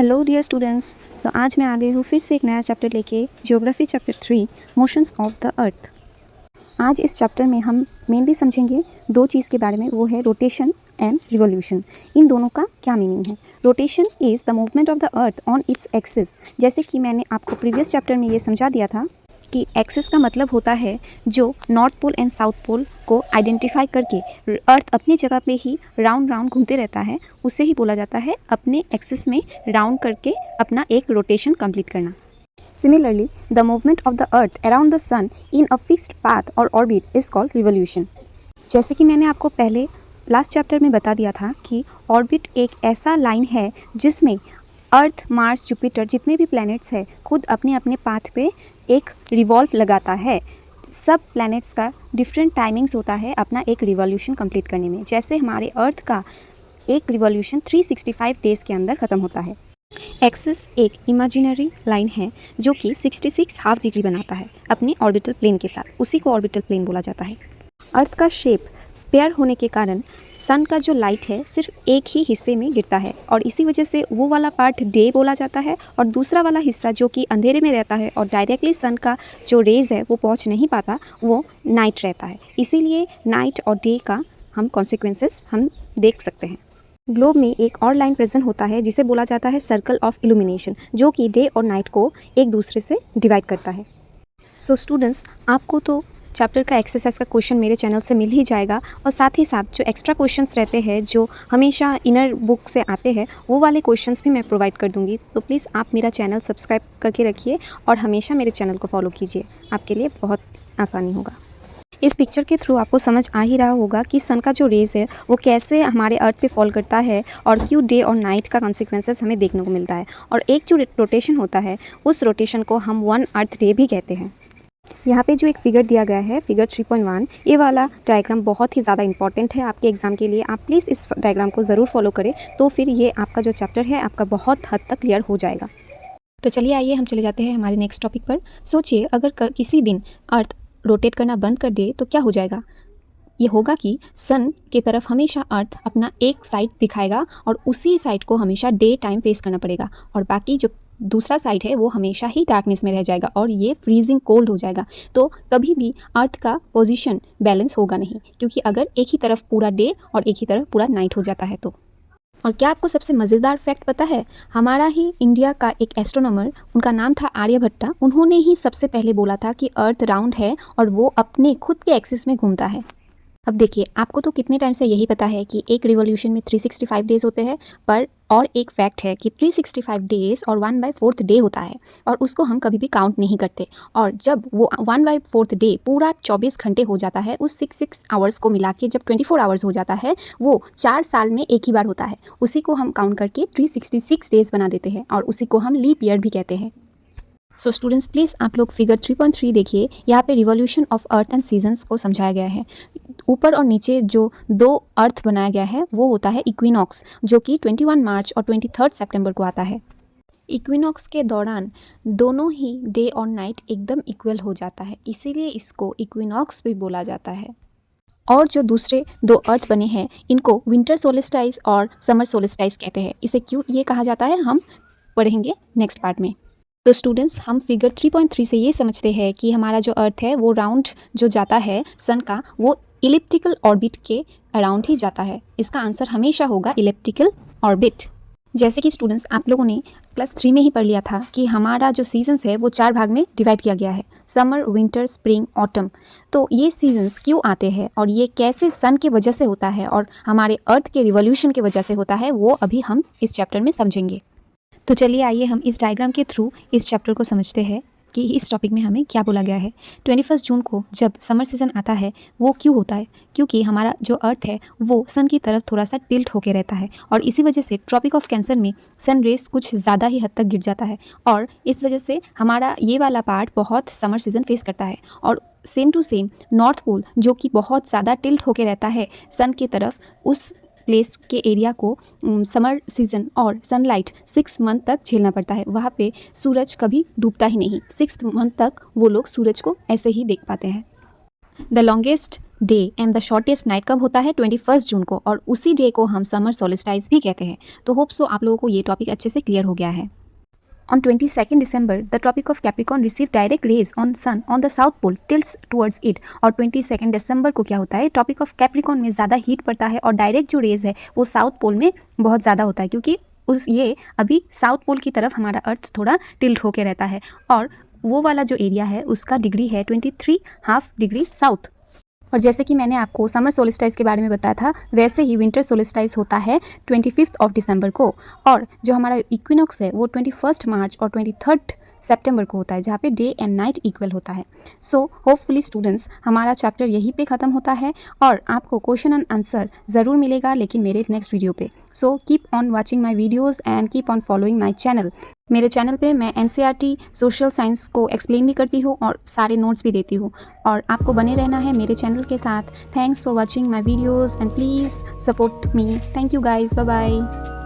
Hello dear students. तो आज मैं आ गई हूँ फिर से एक नया चैप्टर लेके, geography chapter 3 motions of the अर्थ। आज इस चैप्टर में हम मेनली समझेंगे दो चीज़ के बारे में, वो है रोटेशन एंड रिवॉल्यूशन। इन दोनों का क्या मीनिंग है। Rotation is the movement of the earth on its axis. जैसे कि मैंने आपको प्रीवियस चैप्टर में ये समझा दिया था कि एक्सिस का मतलब होता है जो north pole and south pole को आइडेंटिफाई करके अर्थ अपनी जगह पे ही राउंड राउंड घूमते रहता है, उसे ही बोला जाता है अपने एक्सिस में राउंड करके अपना एक रोटेशन कंप्लीट करना। Similarly the movement of the earth around the sun in a fixed path और ऑर्बिट इज कॉल्ड रिवॉल्यूशन। जैसे कि मैंने आपको पहले लास्ट चैप्टर में बता दिया था कि ऑर्बिट एक ऐसा लाइन है जिसमें अर्थ, मार्स, जुपिटर जितने भी प्लैनेट्स हैं खुद अपने अपने पाथ पे एक रिवॉल्व लगाता है। सब प्लैनेट्स का डिफरेंट टाइमिंग्स होता है अपना एक रिवॉल्यूशन कंप्लीट करने में। जैसे हमारे अर्थ का एक रिवॉल्यूशन 365 डेज़ के अंदर ख़त्म होता है। एक्सिस एक इमेजिनरी लाइन है जो कि 66 हाफ डिग्री बनाता है अपने ऑर्बिटल प्लेन के साथ, उसी को ऑर्बिटल प्लेन बोला जाता है। अर्थ का शेप स्पेयर होने के कारण सन का जो लाइट है सिर्फ एक ही हिस्से में गिरता है और इसी वजह से वो वाला पार्ट डे बोला जाता है और दूसरा वाला हिस्सा जो कि अंधेरे में रहता है और डायरेक्टली सन का जो रेज है वो पहुंच नहीं पाता, वो नाइट रहता है। इसीलिए नाइट और डे का हम कॉन्सिक्वेंसेस हम देख सकते हैं। ग्लोब में एक और लाइन प्रेजेंट होता है जिसे बोला जाता है सर्कल ऑफ इल्यूमिनेशन, जो कि डे और नाइट को एक दूसरे से डिवाइड करता है। सो स्टूडेंट्स, आपको तो चैप्टर का एक्सरसाइज का क्वेश्चन मेरे चैनल से मिल ही जाएगा और साथ ही साथ जो एक्स्ट्रा क्वेश्चंस रहते हैं जो हमेशा इनर बुक से आते हैं वो वाले क्वेश्चंस भी मैं प्रोवाइड कर दूंगी। तो प्लीज़ आप मेरा चैनल सब्सक्राइब करके रखिए और हमेशा मेरे चैनल को फॉलो कीजिए, आपके लिए बहुत आसानी होगा। इस पिक्चर के थ्रू आपको समझ आ ही रहा होगा कि सन का जो रेज है वो कैसे हमारे अर्थ पे फॉल करता है और क्यों डे और नाइट का कॉन्सिक्वेंसेस हमें देखने को मिलता है। और एक जो रोटेशन होता है उस रोटेशन को हम 1 अर्थ डे भी कहते हैं। यहाँ पे जो एक फिगर दिया गया है, फिगर 3.1, ये वाला डायग्राम बहुत ही ज़्यादा इंपॉर्टेंट है आपके एग्जाम के लिए। आप प्लीज़ इस डायग्राम को ज़रूर फॉलो करें, तो फिर ये आपका जो चैप्टर है आपका बहुत हद तक क्लियर हो जाएगा। तो चलिए आइए हम चले जाते हैं हमारे नेक्स्ट टॉपिक पर। सोचिए अगर किसी दिन अर्थ रोटेट करना बंद कर दे तो क्या हो जाएगा। ये होगा कि सन के तरफ हमेशा अर्थ अपना एक साइड दिखाएगा और उसी साइड को हमेशा डे टाइम फेस करना पड़ेगा और बाकी जो दूसरा साइड है वो हमेशा ही डार्कनेस में रह जाएगा और ये फ्रीजिंग कोल्ड हो जाएगा। तो कभी भी अर्थ का पोजीशन बैलेंस होगा नहीं, क्योंकि अगर एक ही तरफ पूरा डे और एक ही तरफ पूरा नाइट हो जाता है तो। और क्या आपको सबसे मज़ेदार फैक्ट पता है, हमारा ही इंडिया का एक एस्ट्रोनॉमर, उनका नाम था आर्यभट्टा, उन्होंने ही सबसे पहले बोला था कि अर्थ राउंड है और वो अपने खुद के एक्सिस में घूमता है। अब देखिए, आपको तो कितने टाइम से यही पता है कि एक रिवॉल्यूशन में 365 डेज़ होते हैं, पर और एक फैक्ट है कि 365 डेज़ और 1/4 डे होता है और उसको हम कभी भी काउंट नहीं करते। और जब वो 1/4 डे पूरा 24 घंटे हो जाता है, उस 6 आवर्स को मिला के जब 24 आवर्स हो जाता है, वो 4 साल में एक ही बार होता है। उसी को हम काउंट करके 366 डेज़ बना देते हैं और उसी को हम लीप ईयर भी कहते हैं। सो स्टूडेंट्स, प्लीज़ आप लोग फिगर 3.3 देखिए। यहाँ पे revolution of earth and seasons को समझाया गया है। ऊपर और नीचे जो 2 अर्थ बनाया गया है वो होता है इक्विनॉक्स, जो कि 21 मार्च और 23 सितंबर को आता है। इक्विनॉक्स के दौरान दोनों ही डे और नाइट एकदम इक्वल हो जाता है, इसीलिए इसको इक्विनॉक्स भी बोला जाता है। और जो दूसरे 2 अर्थ बने हैं इनको विंटर सोलिस्टाइस और समर सोलिस्टाइस कहते हैं। इसे क्यों ये कहा जाता है हम पढ़ेंगे नेक्स्ट पार्ट में। तो स्टूडेंट्स, हम फिगर 3.3 से ये समझते हैं कि हमारा जो अर्थ है वो राउंड जो जाता है सन का, वो इलिप्टिकल ऑर्बिट के अराउंड ही जाता है। इसका आंसर हमेशा होगा इलिप्टिकल ऑर्बिट। जैसे कि स्टूडेंट्स, आप लोगों ने क्लास 3 में ही पढ़ लिया था कि हमारा जो सीजन्स है वो 4 भाग में डिवाइड किया गया है, समर, विंटर, स्प्रिंग, ऑटम। तो ये सीजन्स क्यों आते हैं और ये कैसे सन की वजह से होता है और हमारे अर्थ के रिवॉल्यूशन की वजह से होता है, वो अभी हम इस चैप्टर में समझेंगे। तो चलिए आइए हम इस डायग्राम के थ्रू इस चैप्टर को समझते हैं कि इस टॉपिक में हमें क्या बोला गया है। 21 जून को जब समर सीज़न आता है वो क्यों होता है, क्योंकि हमारा जो अर्थ है वो सन की तरफ थोड़ा सा टिल्ट होके रहता है और इसी वजह से ट्रॉपिक ऑफ कैंसर में सन रेस कुछ ज़्यादा ही हद तक गिर जाता है और इस वजह से हमारा ये वाला पार्ट बहुत समर सीज़न फेस करता है। और same to same north pole जो कि बहुत ज़्यादा टिल्ट होके रहता है सन की तरफ, उस प्लेस के एरिया को समर सीजन और सनलाइट 6 मंथ तक झेलना पड़ता है। वहाँ पे सूरज कभी डूबता ही नहीं, 6 मंथ तक वो लोग सूरज को ऐसे ही देख पाते हैं। The longest day and the shortest night कब होता है? 21 जून को, और उसी डे को हम समर सोलिस्टाइस भी कहते हैं। तो होप सो आप लोगों को ये टॉपिक अच्छे से क्लियर हो गया है। On 22nd December, the tropic of Capricorn received direct rays on sun on the south pole tilts towards it। और 22nd दिसंबर को क्या होता है? ट्रॉपिक ऑफ कैप्रिकॉर्न में ज़्यादा हीट पड़ता है और डायरेक्ट जो रेज है वो साउथ पोल में बहुत ज़्यादा होता है, क्योंकि ये अभी साउथ पोल की तरफ हमारा अर्थ थोड़ा टिल्ट होके रहता है, और वो वाला जो एरिया है उसका डिग्री है 23.5 डिग्री साउथ। और जैसे कि मैंने आपको समर सोलिस्टाइस के बारे में बताया था, वैसे ही विंटर सोलिस्टाइस होता है 25 दिसंबर को, और जो हमारा इक्विनॉक्स है वो 21 मार्च और 23 सितंबर को होता है, जहाँ पे डे एंड नाइट इक्वल होता है। सो होपफुली स्टूडेंट्स, हमारा चैप्टर यहीं पे ख़त्म होता है, और आपको क्वेश्चन एंड आंसर ज़रूर मिलेगा, लेकिन मेरे नेक्स्ट वीडियो पे। So keep on watching my videos and keep on following my channel. मेरे चैनल पे मैं NCERT सोशल साइंस को एक्सप्लेन भी करती हूँ और सारे नोट्स भी देती हूँ, और आपको बने रहना है मेरे चैनल के साथ। Thanks for watching my videos and please support me. Thank you guys, bye bye.